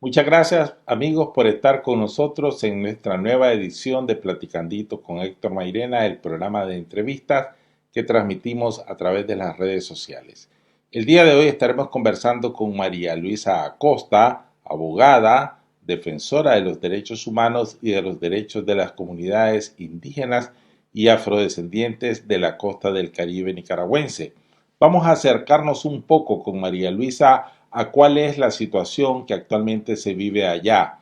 Muchas gracias amigos por estar con nosotros en nuestra nueva edición de Platicandito con Héctor Mairena, el programa de entrevistas que transmitimos a través de las redes sociales. El día de hoy estaremos conversando con María Luisa Acosta, abogada, defensora de los derechos humanos y de los derechos de las comunidades indígenas y afrodescendientes de la costa del Caribe nicaragüense. Vamos a acercarnos un poco con María Luisa a cuál es la situación que actualmente se vive allá.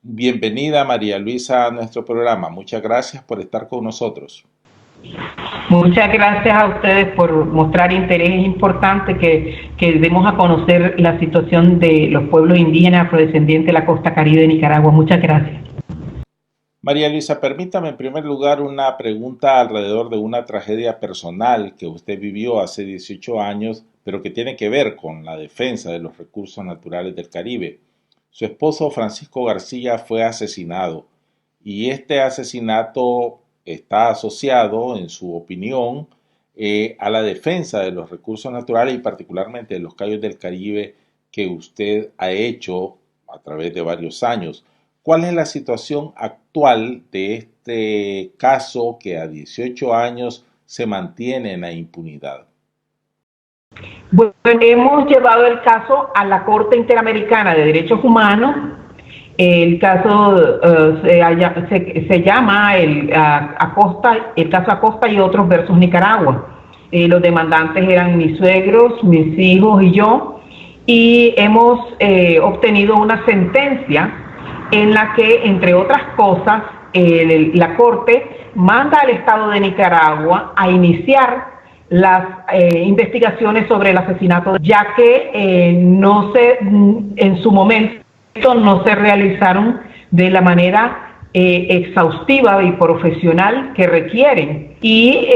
Bienvenida María Luisa a nuestro programa. Muchas gracias por estar con nosotros. Muchas gracias a ustedes por mostrar interés. Es importante que demos a conocer la situación de los pueblos indígenas afrodescendientes de la costa caribe de Nicaragua. Muchas gracias. María Luisa, permítame en primer lugar una pregunta alrededor de una tragedia personal que usted vivió hace 18 años, pero que tiene que ver con la defensa de los recursos naturales del Caribe. Su esposo Francisco García fue asesinado y este asesinato está asociado, en su opinión, a la defensa de los recursos naturales y particularmente de los cayos del Caribe que usted ha hecho a través de varios años. ¿Cuál es la situación actual de este caso que a 18 años se mantiene en la impunidad? Bueno, hemos llevado el caso a la Corte Interamericana de Derechos Humanos. El caso se llama el caso Acosta y otros versus Nicaragua. Los demandantes eran mis suegros, mis hijos y yo, y hemos obtenido una sentencia en la que, entre otras cosas, la Corte manda al Estado de Nicaragua a iniciar las investigaciones sobre el asesinato, ya que en su momento no se realizaron de la manera exhaustiva y profesional que requieren, y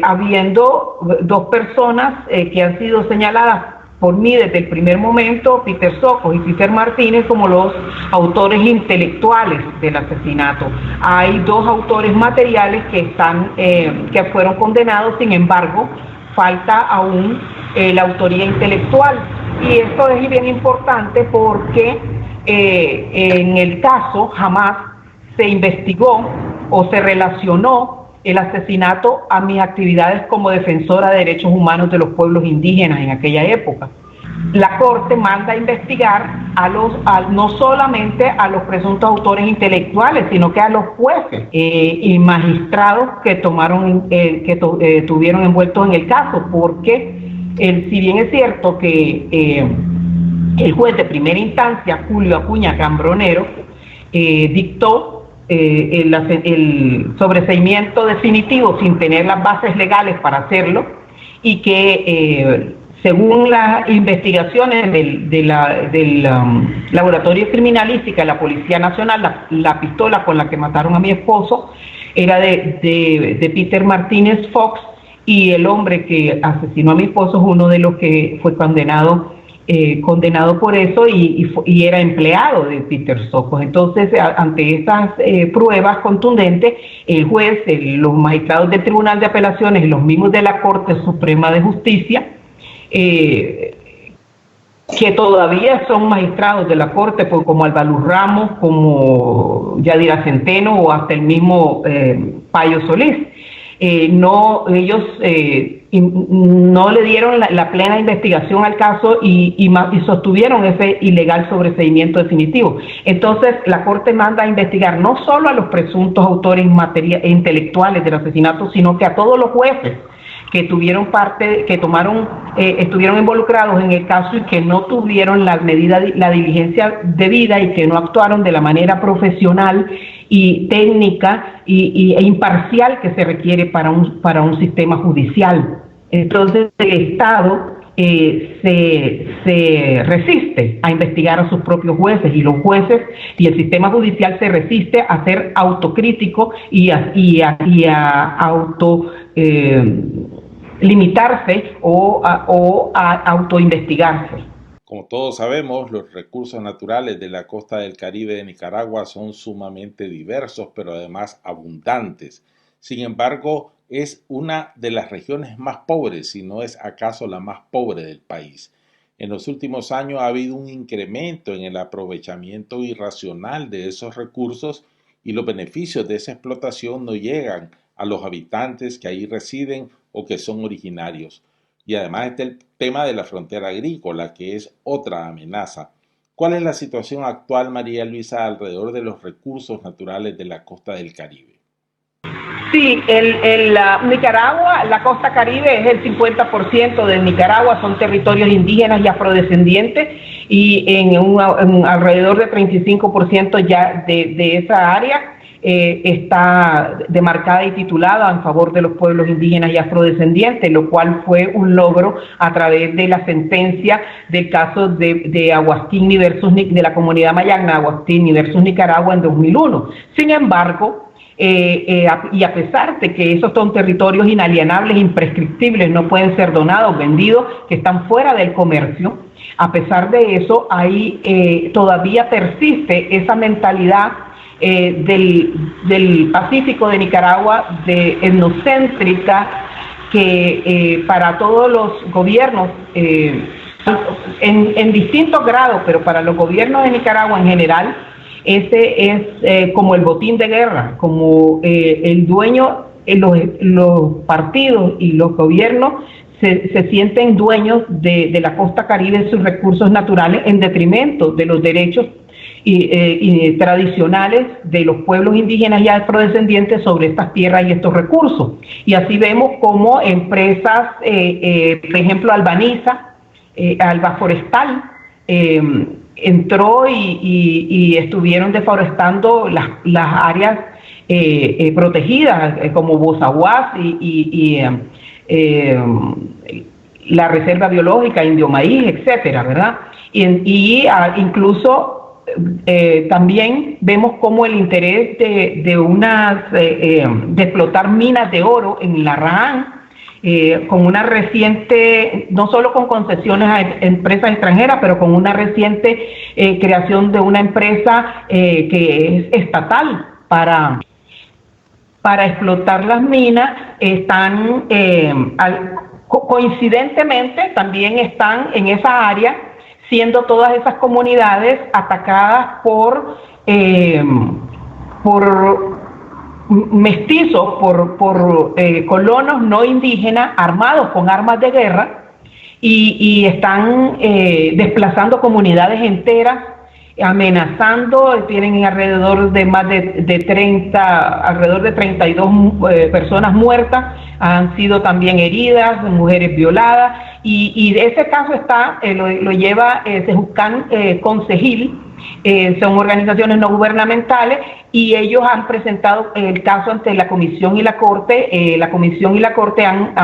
habiendo dos personas que han sido señaladas por mí desde el primer momento, Peter Socos y Peter Martínez, como los autores intelectuales del asesinato. Hay dos autores materiales que fueron condenados, sin embargo, falta aún la autoría intelectual. Y esto es bien importante porque en el caso jamás se investigó o se relacionó el asesinato a mis actividades como defensora de derechos humanos de los pueblos indígenas en aquella época. La Corte manda a investigar no solamente a los presuntos autores intelectuales, sino que a los jueces y magistrados que tuvieron envueltos en el caso, porque si bien es cierto que el juez de primera instancia, Julio Acuña Cambronero, dictó el sobreseimiento definitivo sin tener las bases legales para hacerlo, y que según las investigaciones del Laboratorio de Criminalística de la Policía Nacional, la pistola con la que mataron a mi esposo era de Peter Martínez Fox, y el hombre que asesinó a mi esposo es uno de los que fue condenado por eso, y era empleado de Peter Socos. Entonces, ante estas pruebas contundentes, el juez, los magistrados del Tribunal de Apelaciones y los mismos de la Corte Suprema de Justicia, que todavía son magistrados de la Corte, pues, como Albaluz Ramos, como Yadira Centeno o hasta el mismo Payo Solís, ellos no le dieron la plena investigación al caso y sostuvieron ese ilegal sobreseimiento definitivo. Entonces la Corte manda a investigar no solo a los presuntos autores intelectuales del asesinato, sino que a todos los jueces que tuvieron estuvieron involucrados en el caso y que no tuvieron la diligencia debida y que no actuaron de la manera profesional y técnica e imparcial que se requiere para un sistema judicial. Entonces el Estado se resiste a investigar a sus propios jueces, y los jueces y el sistema judicial se resiste a ser autocrítico y a auto limitarse o a autoinvestigarse. Como todos sabemos, los recursos naturales de la costa del Caribe de Nicaragua son sumamente diversos, pero además abundantes. Sin embargo, es una de las regiones más pobres, si no es acaso la más pobre del país. En los últimos años ha habido un incremento en el aprovechamiento irracional de esos recursos y los beneficios de esa explotación no llegan a los habitantes que ahí residen o que son originarios. Y además está el tema de la frontera agrícola, que es otra amenaza. ¿Cuál es la situación actual, María Luisa, alrededor de los recursos naturales de la costa del Caribe? Sí, Nicaragua, la costa caribe es el 50% de Nicaragua, son territorios indígenas y afrodescendientes, y en alrededor de 35% ya de esa área está demarcada y titulada en favor de los pueblos indígenas y afrodescendientes, lo cual fue un logro a través de la sentencia del caso de Aguastini de la comunidad mayagna Aguastini versus Nicaragua en 2001. Sin embargo, y a pesar de que esos son territorios inalienables, imprescriptibles, no pueden ser donados, vendidos, que están fuera del comercio, a pesar de eso, ahí todavía persiste esa mentalidad del Pacífico de Nicaragua, de etnocéntrica, que para todos los gobiernos, en distintos grados, pero para los gobiernos de Nicaragua en general, ese es como el botín de guerra, como el dueño, los partidos y los gobiernos se sienten dueños de la costa caribe y sus recursos naturales en detrimento de los derechos y tradicionales de los pueblos indígenas y afrodescendientes sobre estas tierras y estos recursos. Y así vemos como empresas, por ejemplo, Albaniza, Alba Forestal, entró y estuvieron deforestando las áreas protegidas como Bozaguas y la reserva biológica Indio Maíz, etcétera, ¿verdad? Incluso también vemos como el interés de explotar minas de oro en la Raán, con una reciente, no solo con concesiones a empresas extranjeras, pero con una reciente creación de una empresa que es estatal para explotar las minas. Están, coincidentemente, también están en esa área, siendo todas esas comunidades atacadas por mestizos, por colonos no indígenas armados con armas de guerra, y están desplazando comunidades enteras, amenazando. Tienen alrededor de más de 32 personas muertas, han sido también heridas, mujeres violadas, y de ese caso lo lleva Sejuscan Concejil. Son organizaciones no gubernamentales, y ellos han presentado el caso ante la Comisión y la Corte. La Comisión y la Corte han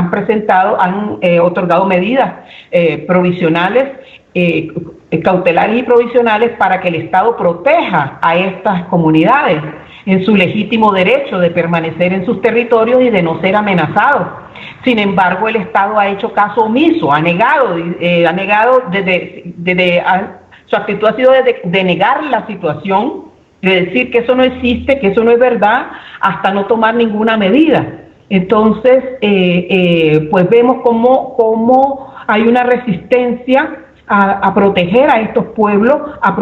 otorgado medidas provisionales, cautelares y provisionales, para que el Estado proteja a estas comunidades en su legítimo derecho de permanecer en sus territorios y de no ser amenazados. Sin embargo, el Estado ha hecho caso omiso, ha negado su actitud ha sido de negar la situación, de decir que eso no existe, que eso no es verdad, hasta no tomar ninguna medida. Entonces, pues vemos cómo hay una resistencia a proteger a estos pueblos, a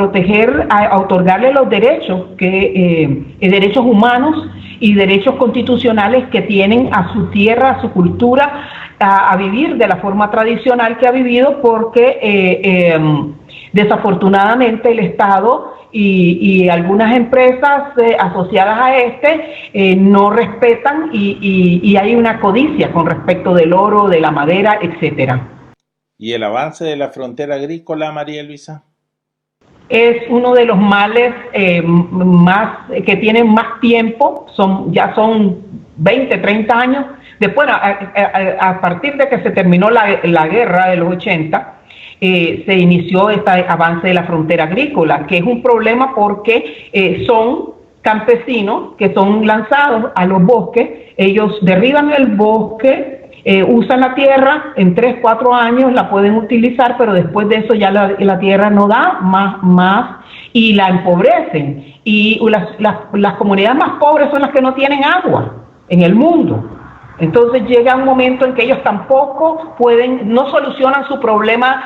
otorgarles los derechos, derechos humanos y derechos constitucionales que tienen a su tierra, a su cultura, a vivir de la forma tradicional que ha vivido, porque desafortunadamente el Estado y algunas empresas asociadas a no respetan, y hay una codicia con respecto del oro, de la madera, etcétera. ¿Y el avance de la frontera agrícola, María Luisa? Es uno de los males que tienen más tiempo, ya son 20, 30 años. Después, a partir de que se terminó la guerra de los 80, se inició este avance de la frontera agrícola, que es un problema porque son campesinos que son lanzados a los bosques. Ellos derriban el bosque, usan la tierra, en 3, 4 años la pueden utilizar, pero después de eso ya la tierra no da más y la empobrecen. Y las comunidades más pobres son las que no tienen agua en el mundo. Entonces llega un momento en que ellos tampoco pueden, no solucionan su problema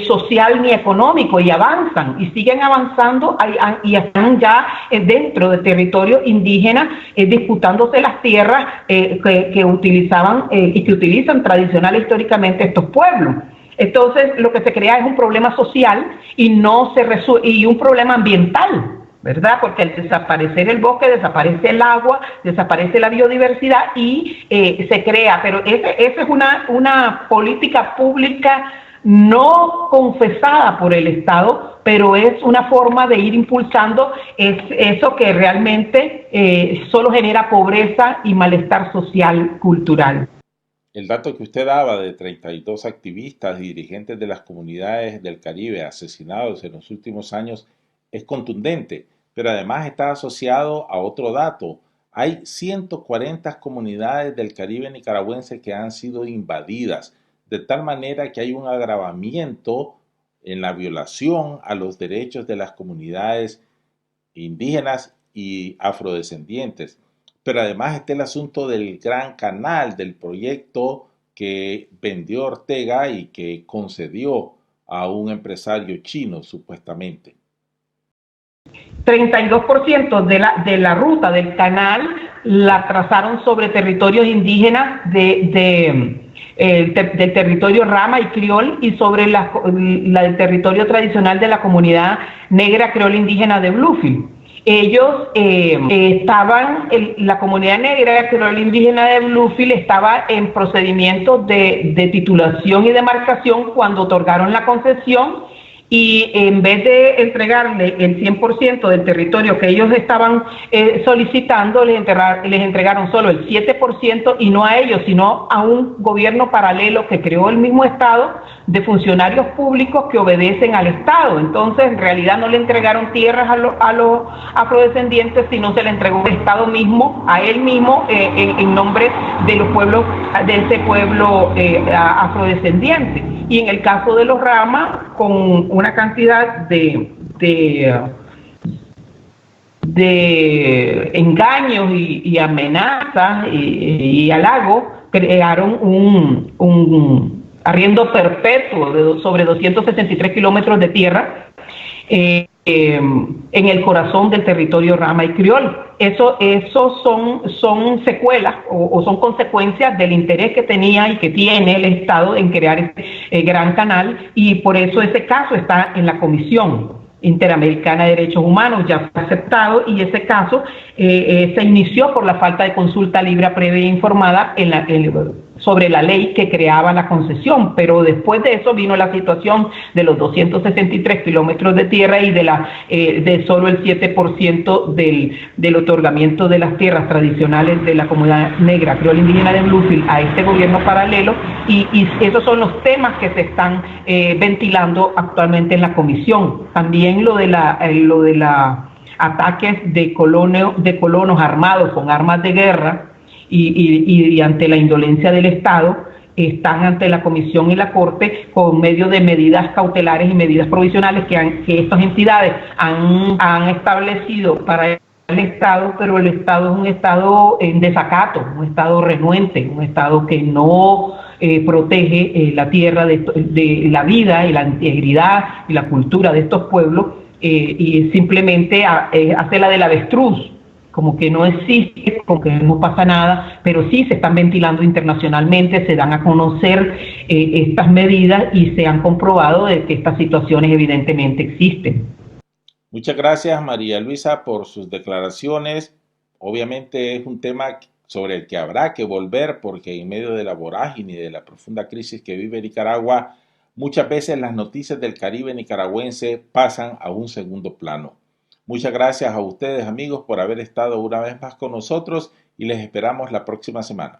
social ni económico y avanzan y siguen avanzando y están ya dentro del territorio indígena disputándose las tierras que utilizaban y que utilizan tradicional e históricamente estos pueblos. Entonces lo que se crea es un problema social y no se y un problema ambiental, ¿verdad? Porque al desaparecer el bosque, desaparece el agua, desaparece la biodiversidad y se crea, pero esa es una política pública no confesada por el Estado, pero es una forma de ir impulsando eso que realmente solo genera pobreza y malestar social, cultural. El dato que usted daba de 32 activistas y dirigentes de las comunidades del Caribe asesinados en los últimos años es contundente, pero además está asociado a otro dato. Hay 140 comunidades del Caribe nicaragüense que han sido invadidas, de tal manera que hay un agravamiento en la violación a los derechos de las comunidades indígenas y afrodescendientes. Pero además está el asunto del Gran Canal, del proyecto que vendió Ortega y que concedió a un empresario chino, supuestamente. 32% de la ruta del canal la trazaron sobre territorios indígenas del territorio Rama y Criol y sobre el territorio tradicional de la comunidad negra creol indígena de Bluefield. Ellos la comunidad negra creol indígena de Bluefield estaba en procedimientos de titulación y demarcación cuando otorgaron la concesión, y en vez de entregarle el 100% del territorio que ellos estaban solicitando, les entregaron solo el 7% y no a ellos, sino a un gobierno paralelo que creó el mismo Estado de funcionarios públicos que obedecen al Estado. Entonces, en realidad no le entregaron tierras a los afrodescendientes, sino se le entregó el Estado mismo, a él mismo, en nombre de los pueblos, de ese pueblo afrodescendiente. Y en el caso de los Rama, con una cantidad de engaños y amenazas y halagos, crearon un arriendo perpetuo sobre 263 kilómetros de tierra en el corazón del territorio Rama y Criol. Eso son secuelas o son consecuencias del interés que tenía y que tiene el Estado en crear este gran canal, y por eso ese caso está en la Comisión Interamericana de Derechos Humanos, ya fue aceptado, y ese caso se inició por la falta de consulta libre, previa e informada sobre la ley que creaba la concesión, pero después de eso vino la situación de los 263 kilómetros de tierra y de solo el 7% del otorgamiento de las tierras tradicionales de la comunidad negra creol indígena de Bluefield a este gobierno paralelo, y esos son los temas que se están ventilando actualmente en la comisión. También lo de la ataques de colonos armados con armas de guerra y ante la indolencia del Estado, están ante la Comisión y la Corte con medio de medidas cautelares y medidas provisionales que estas entidades han establecido para el Estado, pero el Estado es un Estado en desacato, un Estado renuente, un Estado que no protege la tierra de la vida y la integridad y la cultura de estos pueblos, y simplemente hace la del avestruz, como que no existe, como que no pasa nada, pero sí se están ventilando internacionalmente, se dan a conocer estas medidas y se han comprobado de que estas situaciones evidentemente existen. Muchas gracias, María Luisa, por sus declaraciones. Obviamente es un tema sobre el que habrá que volver, porque en medio de la vorágine y de la profunda crisis que vive Nicaragua, muchas veces las noticias del Caribe nicaragüense pasan a un segundo plano. Muchas gracias a ustedes, amigos, por haber estado una vez más con nosotros, y les esperamos la próxima semana.